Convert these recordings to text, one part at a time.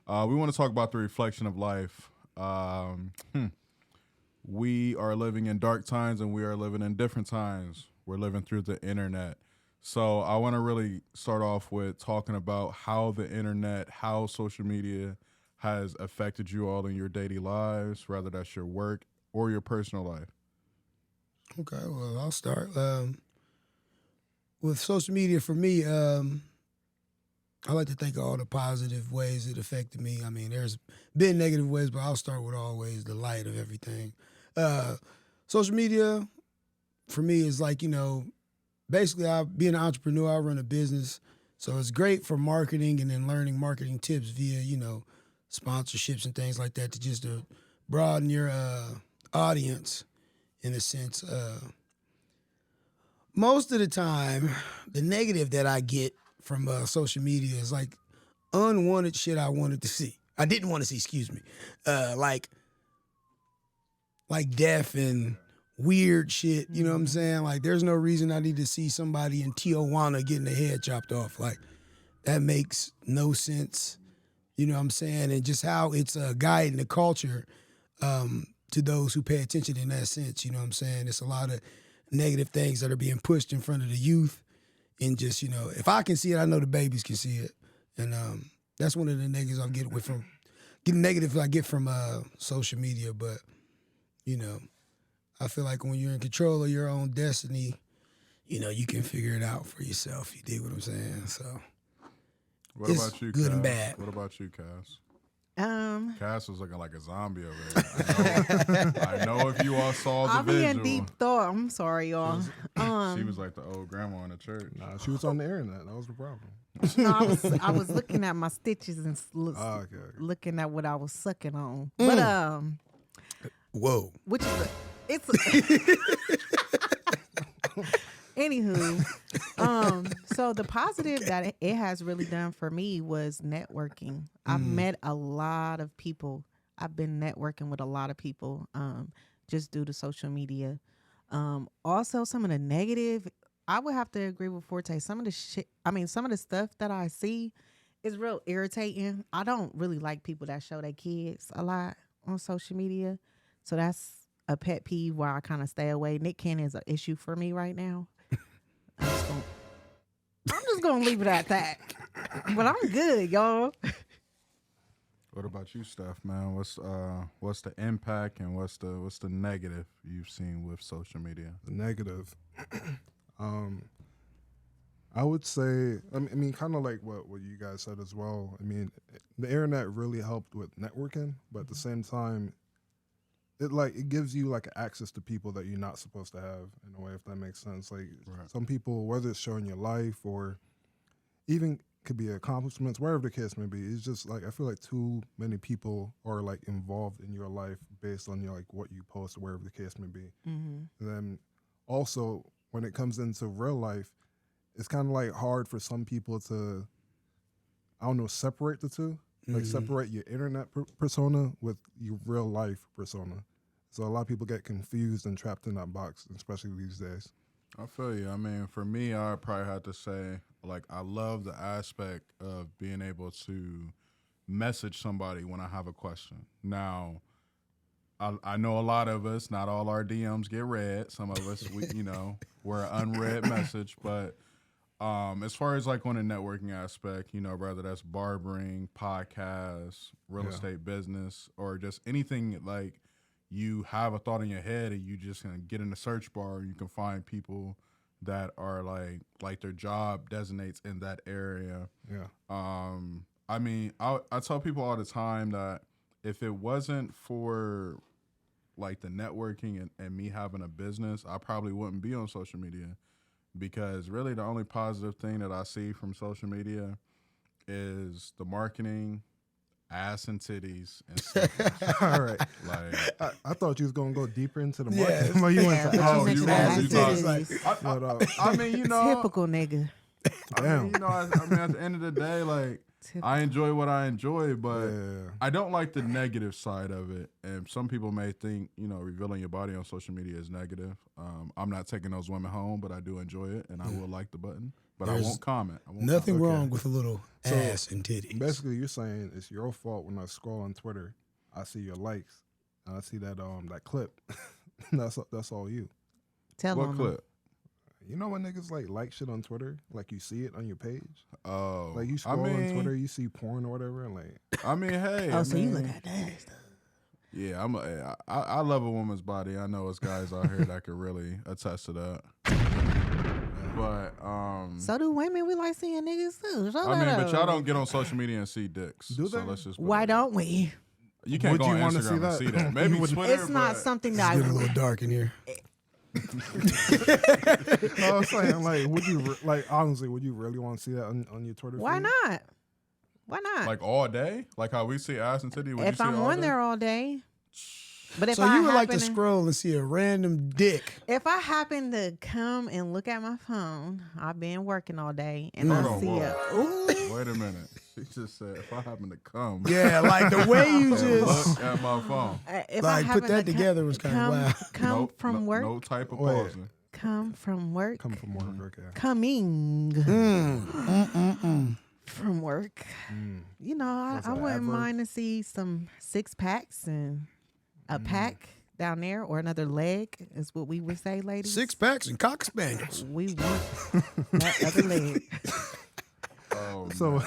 We want to talk about the reflection of life. We are living in dark times and we are living in different times. We're living through the internet. So I want to really start off with talking about how the internet, how social media has affected you all in your daily lives, whether that's your work or your personal life. Okay, well, I'll start. With social media, for me, I like to think of all the positive ways it affected me. I mean, there's been negative ways, but I'll start with always the light of everything. Uh, Social media, for me, is like, basically, I being an entrepreneur, I run a business. So it's great for marketing and then learning marketing tips via, sponsorships and things like that to broaden your audience in a sense. Most of the time, the negative that I get from social media is like unwanted shit I wanted to see. I didn't want to see, excuse me. Like death and weird shit, you know what I'm saying? Like there's no reason I need to see somebody in Tijuana getting their head chopped off. Like that makes no sense. You know what I'm saying? And just how it's guiding the culture to those who pay attention in that sense. You know what I'm saying? It's a lot of negative things that are being pushed in front of the youth. And just, if I can see it, I know the babies can see it. And that's one of the negatives I get from social media. But, I feel like when you're in control of your own destiny, you can figure it out for yourself. You dig what I'm saying? So What it's about you, good Cass? and bad. What about you, Cass? Um, Cass was looking like a zombie over there. I know if you all saw the I'll be in visual. deep thought. I'm sorry, y'all. She was like the old grandma in the church. Nah, she was on the internet. That was the problem. No, I was looking at my stitches and Okay. looking at what I was sucking on. But Whoa. which is it's anywho. So the positive that it has really done for me was networking. I've met a lot of people. I've been networking with a lot of people just due to social media. Also, some of the negative, I would have to agree with Forte. Some of the stuff that I see is real irritating. I don't really like people that show their kids a lot on social media. So that's a pet peeve where I kind of stay away. Nick Cannon is an issue for me right now. I'm just gonna leave it at that. But I'm good, y'all. What about you, Steph? Man, what's the impact and what's the negative you've seen with social media? The negative. I would say, I mean, kind of like what you guys said as well. I mean, the internet really helped with networking, but at the same time, it gives you like access to people that you're not supposed to have in a way, if that makes sense. Like some people, whether it's showing your life or even could be accomplishments, wherever the case may be, it's just like I feel like too many people are like involved in your life based on your like what you post, wherever the case may be. And then also when it comes into real life, it's kind of like hard for some people to, I don't know, separate the two. Like separate your internet persona with your real life persona. So a lot of people get confused and trapped in that box, especially these days. I feel you. I mean, for me, I probably have to say, like, I love the aspect of being able to message somebody when I have a question. Now, I know a lot of us, not all our DMs get read. Some of us, we're an unread message. But as far as like on a networking aspect, whether that's barbering, podcasts, real estate business, or just anything like you have a thought in your head and you just can get in the search bar and you can find people that are like their job designates in that area. Yeah. I mean, I tell people all the time that if it wasn't for like the networking and me having a business, I probably wouldn't be on social media. Because really the only positive thing that I see from social media is the marketing, ass and titties, and stuff. All right. Like, I thought you was gonna go deeper into the Yeah. market. But you went to Oh, you you mentioned want- you ass thought- titties. I mean, Typical nigga. I mean, at the end of the day, like, I enjoy what I enjoy, but I don't like the negative side of it. And some people may think, revealing your body on social media is negative. I'm not taking those women home, but I do enjoy it, and I will like the button. but I There's won't comment. I won't Nothing comment. wrong with a little ass and titties. Basically, you're saying it's your fault when I scroll on Twitter, I see your likes, and I see that clip. that's all you. Tell What on clip? You know when niggas like shit on Twitter, like you see it on your page, Oh, like you scroll on Twitter, you see porn or whatever, and like I mean, hey. Oh, I so you mean, look at that stuff. Yeah, I love a woman's body. I know it's guys out here that could really attest to that. But So do women. We like seeing niggas too. Show I mean, that but y'all up. don't get on social media and see dicks. Do So they? let's just put Why it- don't we? You can't Would go you on wanna Instagram see and that? see that. Maybe You wouldn't- Twitter. It's not but- something It's that getting a I. little dark in here. no, I'm saying like, would you honestly, would you really want to see that on your Twitter? Why feed? not? Why not? Like all day, like how we see ass and titty. Would you if see I'm it all on day? there all day. But if So I you would like to happen scroll and see a random dick. If I happen to come and look at my phone, I've been working all day, and Hold I on, see whoa. a ooh. Wait a minute. She just said if I happen to come. Yeah, like the way you and just look at my phone. If Like, I put happen that to together was kinda come, wild. Come Nope, from work. No type of Wait. pausing. Come from work. Come from work, okay. Coming Mm. from work. You know, I Was it wouldn't adverb? mind to see some 6-packs and a pack down there, or another leg, is what we would say, ladies. 6-packs and cock spaniels. We want that other leg. Oh, So,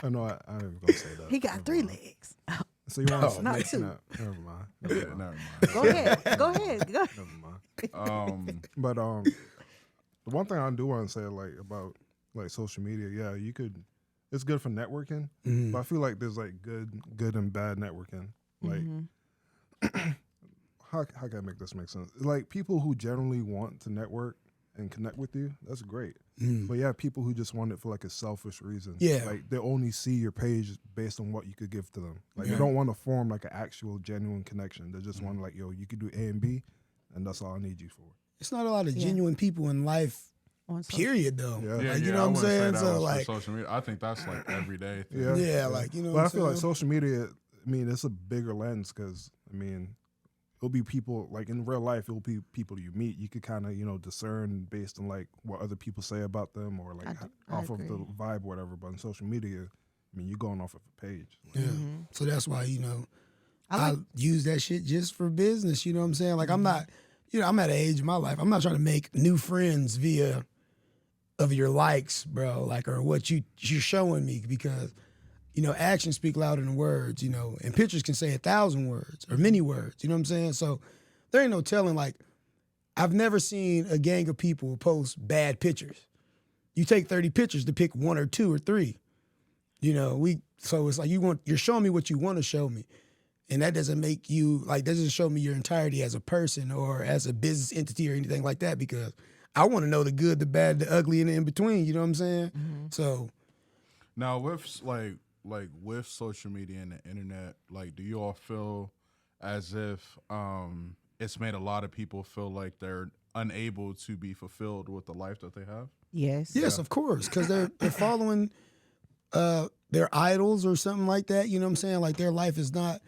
I know I ain't even gonna say that. He got 3 legs. So you want to Not 2. No, never mind. yeah, Never mind. never mind. Go ahead. Go ahead. Go. Never mind. Um, But the one thing I do want to say like about like social media, yeah, you could. It's good for networking, but I feel like there's like good and bad networking. Like, how can I make this make sense? Like people who generally want to network and connect with you, that's great. But you have people who just want it for like a selfish reason. Yeah. Like they only see your page based on what you could give to them. Like they don't want to form like an actual genuine connection. They just want like, yo, you could do A and B, and that's all I need you for. It's not a lot of genuine people in life, On social- period, though. Yeah. yeah, Like, you yeah, know I what I'm wouldn't say saying? that So, was for like, social media. I think that's like everyday thing. Yeah, yeah, like, you know But what I I'm feel like saying? social media. I mean, it's a bigger lens because I mean, it'll be people like in real life. It'll be people you meet. You could kind of discern based on like what other people say about them or like I off of the agree. vibe, or whatever. But on social media, I mean, you're going off of a page. Yeah. So that's why, I I like- use that shit just for business. You know what I'm saying? Like, I'm not, I'm at an age in my life. I'm not trying to make new friends via of your likes, bro, like, or what you're showing me, because, actions speak louder than words, and pictures can say 1,000 words or many words. You know what I'm saying? So there ain't no telling. Like, I've never seen a gang of people post bad pictures. You take 30 pictures to pick 1 or 2 or 3. So it's like you're showing me what you want to show me. And that doesn't make you, doesn't show me your entirety as a person or as a business entity or anything like that, because I want to know the good, the bad, the ugly, and the in between. You know what I'm saying? So Now with with social media and the internet, do you all feel as if it's made a lot of people feel like they're unable to be fulfilled with the life that they have? Yes. yes, of course, because they're following their idols or something like that. You know what I'm saying? Like, their life is not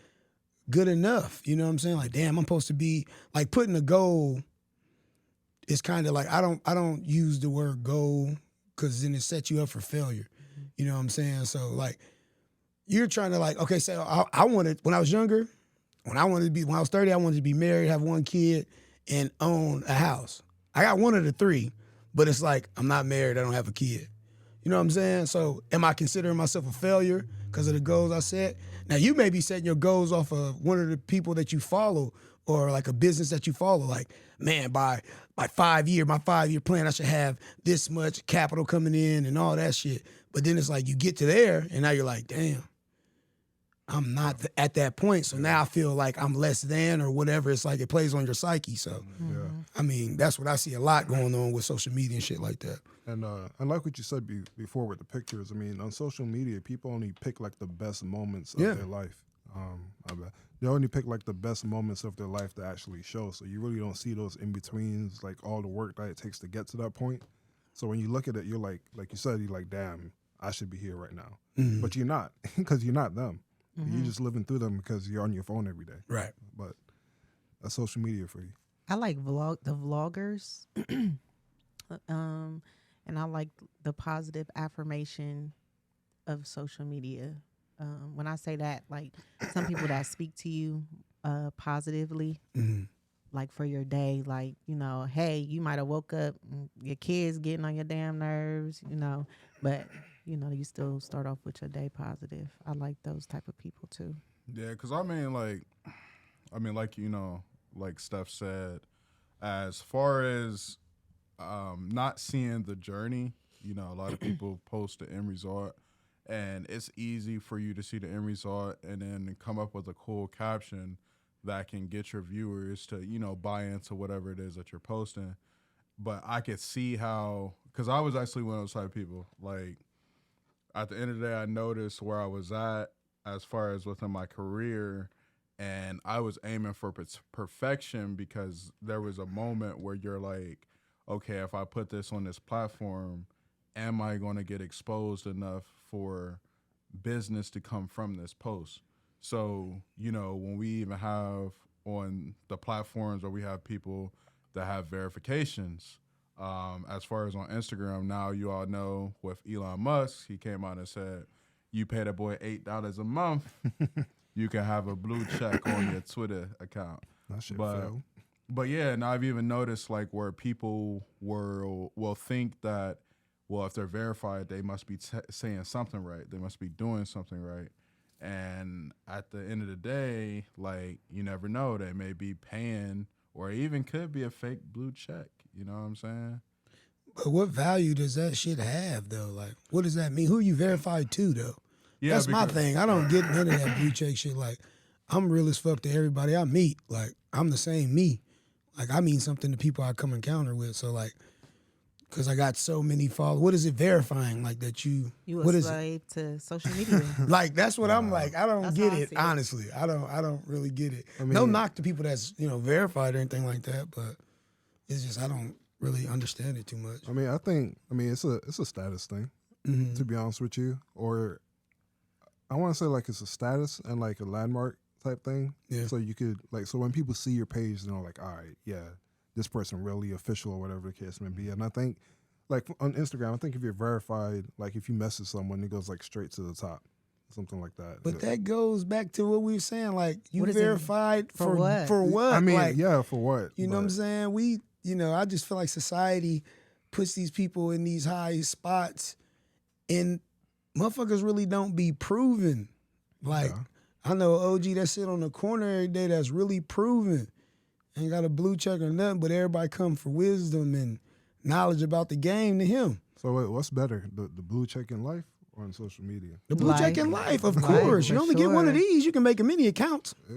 good enough. You know what I'm saying? Like, damn, I'm supposed to be like putting a goal. It's kind of like I don't use the word goal because then it sets you up for failure. You know what I'm saying? So like, you're trying to okay, so I wanted, when I was younger, when I was 30, I wanted to be married, have 1 kid, and own a house. I got 1 of the 3, but it's like, I'm not married, I don't have a kid. You know what I'm saying? So am I considering myself a failure because of the goals I set? Now, you may be setting your goals off of one of the people that you follow or like a business that you follow. Like, man, by my 5-year plan, I should have this much capital coming in and all that shit. But then it's like you get to there and now you're like, damn, I'm not at that point. So now I feel like I'm less than or whatever. It's like it plays on your psyche. So, I mean, that's what I see a lot going on with social media and shit like that. And like what you said before with the pictures, I mean, on social media, people only pick like the best moments of their life. They only pick like the best moments of their life to actually show. So you really don't see those in betweens, like all the work that it takes to get to that point. So when you look at it, you're like you said, you're like, damn, I should be here right now. But you're not, because you're not them. You're just living through them because you're on your phone every day. Right. But that's social media for you. I like the vloggers. And and I like the positive affirmation of social media. When I say that, like some people that speak to you positively, like for your day, like, you know, hey, you might have woke up, and your kids getting on your damn nerves, you know, but, you know, you still start off with your day positive. I like those type of people too. Yeah, because like, you know, like Steph said, as far as not seeing the journey, you know, a lot of people post the end result, and it's easy for you to see the end result and then come up with a cool caption that can get your viewers to, you know, buy into whatever it is that you're posting. But I could see how, because I was actually one of those type of people, like, at the end of the day, I noticed where I was at as far as within my career, and I was aiming for perfection because there was a moment where you're like, okay, if I put this on this platform, am I going to get exposed enough for business to come from this post? So, you know, when we even have on the platforms where we have people that have verifications, as far as on Instagram, now you all know with Elon Musk, he came out and said, you pay that boy $8 a month, you can have a blue check on your Twitter account. That shit But fail. But yeah, and I've even noticed like where people will think that, well, if they're verified, they must be saying something right. They must be doing something right. And at the end of the day, like, you never know. They may be paying, or it even could be a fake blue check. You know what I'm saying? But what value does that shit have, though? Like, what does that mean? Who you verified to, though? Yeah, That's my because- thing. I don't get none of that blue check shit. Like, I'm real as fuck to everybody I meet. Like, I'm the same me. Like, I mean something to people I come encounter with. So, like, because I got so many followers. What is it verifying? Like, that you You what a is it? slave to social media. Like, that's what I'm like. I don't That's get how I it, see it. honestly. I don't really get it. I No mean- knock to people that's, you know, verified or anything like that, but it's just I don't really understand it too much. I mean, it's a status thing, to be honest with you. Or I want to say like it's a status and like a landmark type thing. Yeah. So you could like, so when people see your page, they're like, all right, yeah, this person really official or whatever the case may be. And I think like on Instagram, I think if you're verified, like if you message someone, it goes like straight to the top, something like that. But that goes back to what we were saying. Like, you What is it? verified For what? For what? I mean, like, yeah, for what? you know what I'm But- saying? I just feel like society puts these people in these high spots and motherfuckers really don't be proven. Like, Yeah. I know an OG that sit on the corner every day that's really proven. Ain't got a blue check or nothing, but everybody come for wisdom and knowledge about the game to him. So wait, what's better, the blue check in life or on social media? The blue check in life, of Life, course. You for only get one of sure. these, you can make a many accounts. Yeah.